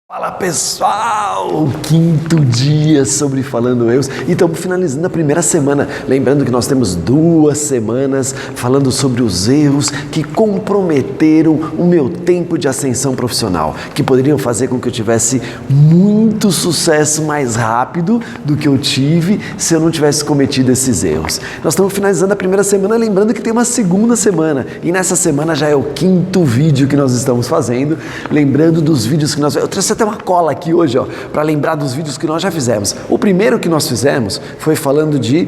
Fala pessoal, quinto dia sobre Falando Erros e estamos finalizando a primeira semana. Lembrando que nós temos 2 semanas falando sobre os erros que comprometeram o meu tempo de ascensão profissional, que poderiam fazer com que eu tivesse muito sucesso mais rápido do que eu tive se eu não tivesse cometido esses erros. Nós estamos finalizando a primeira semana, lembrando que tem uma segunda semana e nessa semana já é o 5º vídeo que nós estamos fazendo, lembrando dos vídeos que eu trouxe até uma cola aqui hoje, para lembrar dos vídeos que nós já fizemos. O primeiro que nós fizemos foi falando de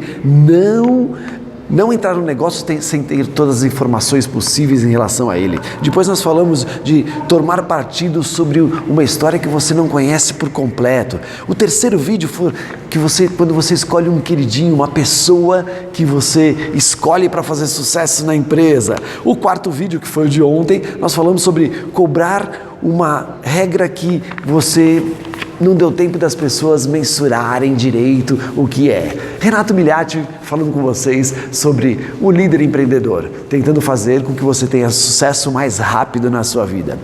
não entrar no negócio sem ter todas as informações possíveis em relação a ele. Depois nós falamos de tomar partido sobre uma história que você não conhece por completo. O terceiro vídeo foi que quando você escolhe um queridinho, uma pessoa que você escolhe para fazer sucesso na empresa. O 4º vídeo, que foi o de ontem, nós falamos sobre cobrar uma regra que você não deu tempo das pessoas mensurarem direito o que é. Renato Miliati falando com vocês sobre o líder empreendedor, tentando fazer com que você tenha sucesso mais rápido na sua vida.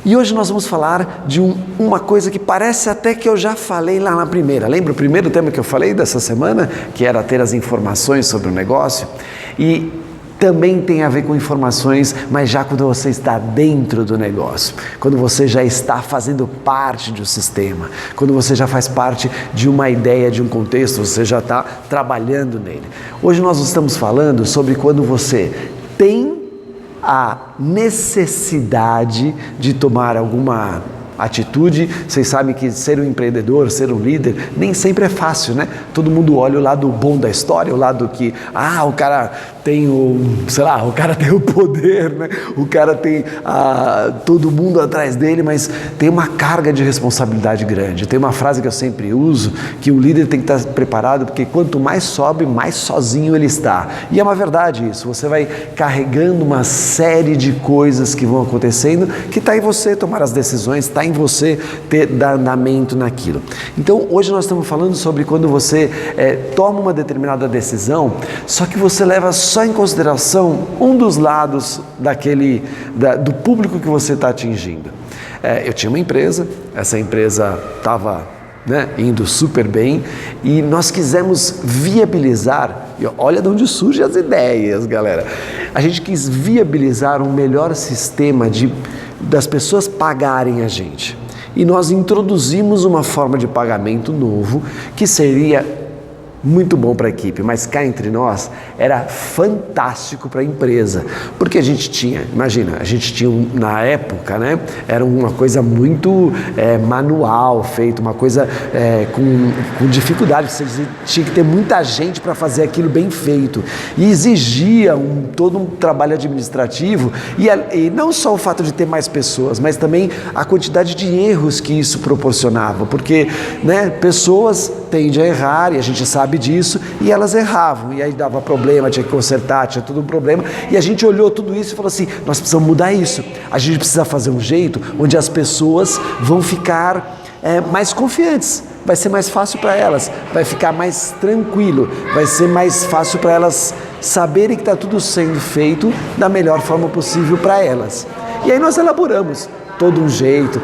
E hoje nós vamos falar de uma coisa que parece até que eu já falei lá na primeira. Lembra o primeiro tema que eu falei dessa semana? Que era ter as informações sobre o negócio? E também tem a ver com informações, mas já quando você está dentro do negócio, quando você já está fazendo parte de um sistema, quando você já faz parte de uma ideia, de um contexto, você já está trabalhando nele. Hoje nós estamos falando sobre quando você tem a necessidade de tomar alguma atitude. Vocês sabem que ser um empreendedor, ser um líder, nem sempre é fácil, né? Todo mundo olha o lado bom da história, o lado que, o cara tem o cara tem o poder, né? O cara tem todo mundo atrás dele, mas tem uma carga de responsabilidade grande. Tem uma frase que eu sempre uso, que o líder tem que estar preparado, porque quanto mais sobe, mais sozinho ele está. E é uma verdade isso, você vai carregando uma série de coisas que vão acontecendo, que está em você tomar as decisões, está em você dar andamento naquilo. Então, hoje nós estamos falando sobre quando você toma uma determinada decisão, só que você leva só em consideração um dos lados do público que você está atingindo. Eu tinha uma empresa, essa empresa estava indo super bem e nós quisemos viabilizar, e olha de onde surgem as ideias, galera. A gente quis viabilizar um melhor sistema das pessoas pagarem a gente. E nós introduzimos uma forma de pagamento novo que seria muito bom para a equipe, mas cá entre nós era fantástico para a empresa, porque a gente tinha na época, era uma coisa muito manual, feito, uma coisa com dificuldade, você tinha que ter muita gente para fazer aquilo bem feito, e exigia todo um trabalho administrativo, e não só o fato de ter mais pessoas, mas também a quantidade de erros que isso proporcionava, porque pessoas tendem a errar, e a gente sabe disso, e elas erravam, e aí dava problema, tinha que consertar, tinha tudo um problema, e a gente olhou tudo isso e falou assim, nós precisamos mudar isso, a gente precisa fazer um jeito onde as pessoas vão ficar mais confiantes, vai ser mais fácil para elas, vai ficar mais tranquilo, vai ser mais fácil para elas saberem que está tudo sendo feito da melhor forma possível para elas. E aí nós elaboramos todo um jeito,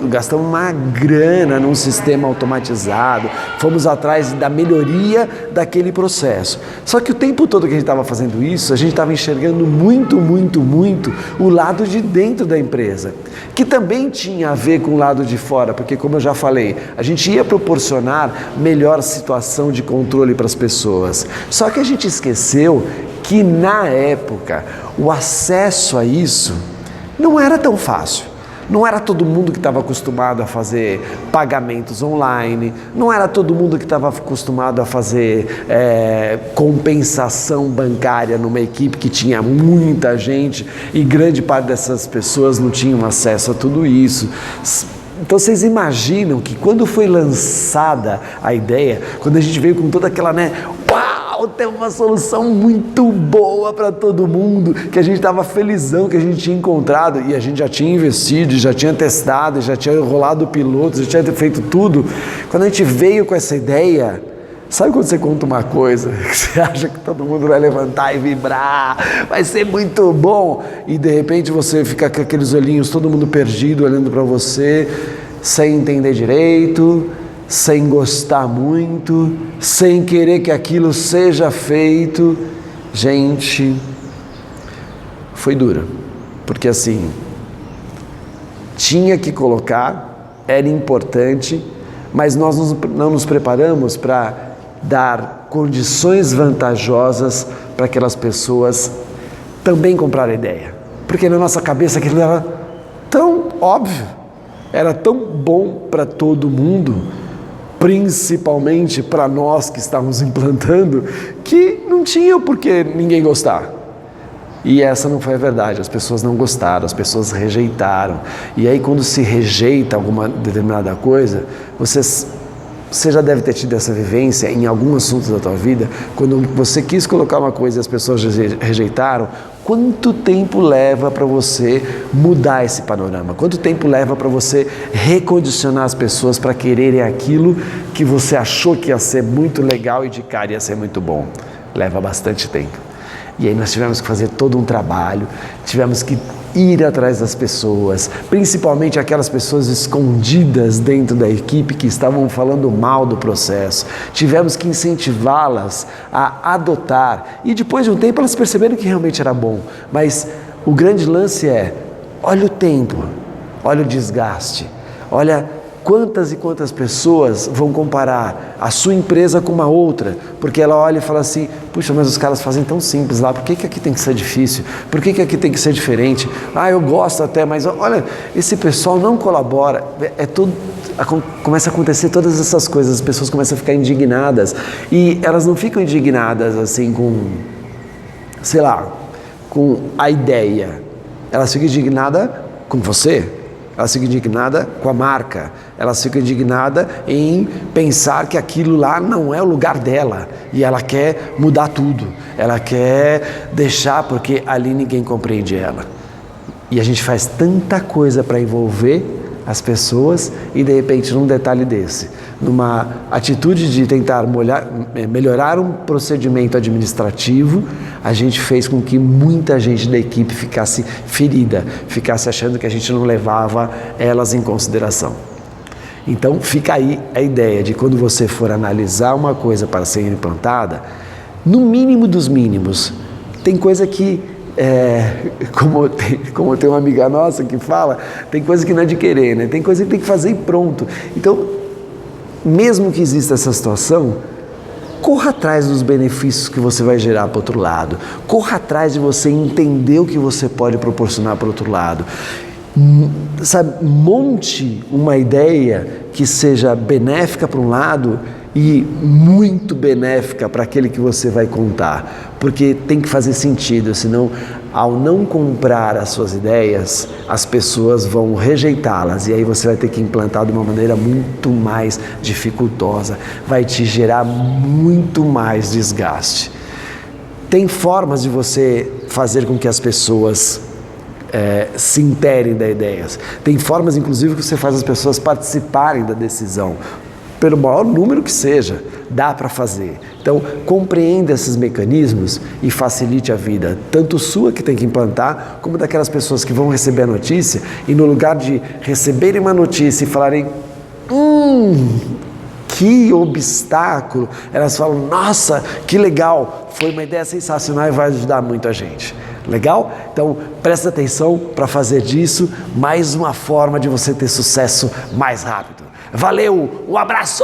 gastamos uma grana num sistema automatizado, fomos atrás da melhoria daquele processo. Só que o tempo todo que a gente estava fazendo isso, a gente estava enxergando muito o lado de dentro da empresa, que também tinha a ver com o lado de fora, porque como eu já falei, a gente ia proporcionar melhor situação de controle para as pessoas. Só que a gente esqueceu que na época o acesso a isso não era tão fácil. Não era todo mundo que estava acostumado a fazer pagamentos online, não era todo mundo que estava acostumado a fazer compensação bancária numa equipe que tinha muita gente e grande parte dessas pessoas não tinham acesso a tudo isso. Então vocês imaginam que quando foi lançada a ideia, quando a gente veio com toda aquela, tem uma solução muito boa para todo mundo, que a gente estava felizão que a gente tinha encontrado, e a gente já tinha investido, já tinha testado, já tinha rolado o piloto, já tinha feito tudo. Quando a gente veio com essa ideia, Sabe quando você conta uma coisa que você acha que todo mundo vai levantar e vibrar, vai ser muito bom, e de repente você fica com aqueles olhinhos, todo mundo perdido, olhando para você, sem entender direito, sem gostar muito, sem querer que aquilo seja feito? Gente, foi dura, porque assim, tinha que colocar, era importante, mas nós não nos preparamos para dar condições vantajosas para aquelas pessoas também comprarem a ideia, porque na nossa cabeça aquilo era tão óbvio, era tão bom para todo mundo, principalmente para nós que estávamos implantando, que não tinha por que ninguém gostar. E essa não foi a verdade, as pessoas não gostaram, as pessoas rejeitaram. E aí quando se rejeita alguma determinada coisa, você já deve ter tido essa vivência em algum assunto da tua vida, quando você quis colocar uma coisa e as pessoas rejeitaram, quanto tempo leva para você mudar esse panorama? Quanto tempo leva para você recondicionar as pessoas para quererem aquilo que você achou que ia ser muito legal e de cara ia ser muito bom? Leva bastante tempo. E aí nós tivemos que fazer todo um trabalho, tivemos que ir atrás das pessoas, principalmente aquelas pessoas escondidas dentro da equipe que estavam falando mal do processo. Tivemos que incentivá-las a adotar, e depois de um tempo elas perceberam que realmente era bom. Mas o grande lance é, olha o tempo, olha o desgaste, olha quantas e quantas pessoas vão comparar a sua empresa com uma outra, porque ela olha e fala assim, puxa, mas os caras fazem tão simples lá, por que aqui tem que ser difícil? Por que aqui tem que ser diferente? Ah, eu gosto até, mas olha, esse pessoal não colabora. Começa a acontecer todas essas coisas, as pessoas começam a ficar indignadas, e elas não ficam indignadas assim com, sei lá, com a ideia, elas ficam indignadas com você. Elas ficam indignadas com a marca, elas ficam indignadas em pensar que aquilo lá não é o lugar dela, e ela quer mudar tudo, ela quer deixar porque ali ninguém compreende ela. E a gente faz tanta coisa para envolver as pessoas e de repente num detalhe desse, numa atitude de tentar melhorar um procedimento administrativo, a gente fez com que muita gente da equipe ficasse ferida, ficasse achando que a gente não levava elas em consideração. Então fica aí a ideia de quando você for analisar uma coisa para ser implantada, no mínimo dos mínimos, tem coisa que como tem uma amiga nossa que fala, tem coisa que não é de querer, né? Tem coisa que tem que fazer e pronto. Então, mesmo que exista essa situação, corra atrás dos benefícios que você vai gerar para o outro lado, corra atrás de você entender o que você pode proporcionar para o outro lado. Sabe, monte uma ideia que seja benéfica para um lado e muito benéfica para aquele que você vai contar, porque tem que fazer sentido, senão ao não comprar as suas ideias, as pessoas vão rejeitá-las e aí você vai ter que implantar de uma maneira muito mais dificultosa, vai te gerar muito mais desgaste. Tem formas de você fazer com que as pessoas se interem das ideias, tem formas inclusive que você faz as pessoas participarem da decisão, pelo maior número que seja, dá para fazer. Então, compreenda esses mecanismos e facilite a vida, tanto sua que tem que implantar, como daquelas pessoas que vão receber a notícia e no lugar de receberem uma notícia e falarem, que obstáculo, elas falam, nossa, que legal, foi uma ideia sensacional e vai ajudar muito a gente. Legal? Então, presta atenção para fazer disso mais uma forma de você ter sucesso mais rápido. Valeu, um abraço!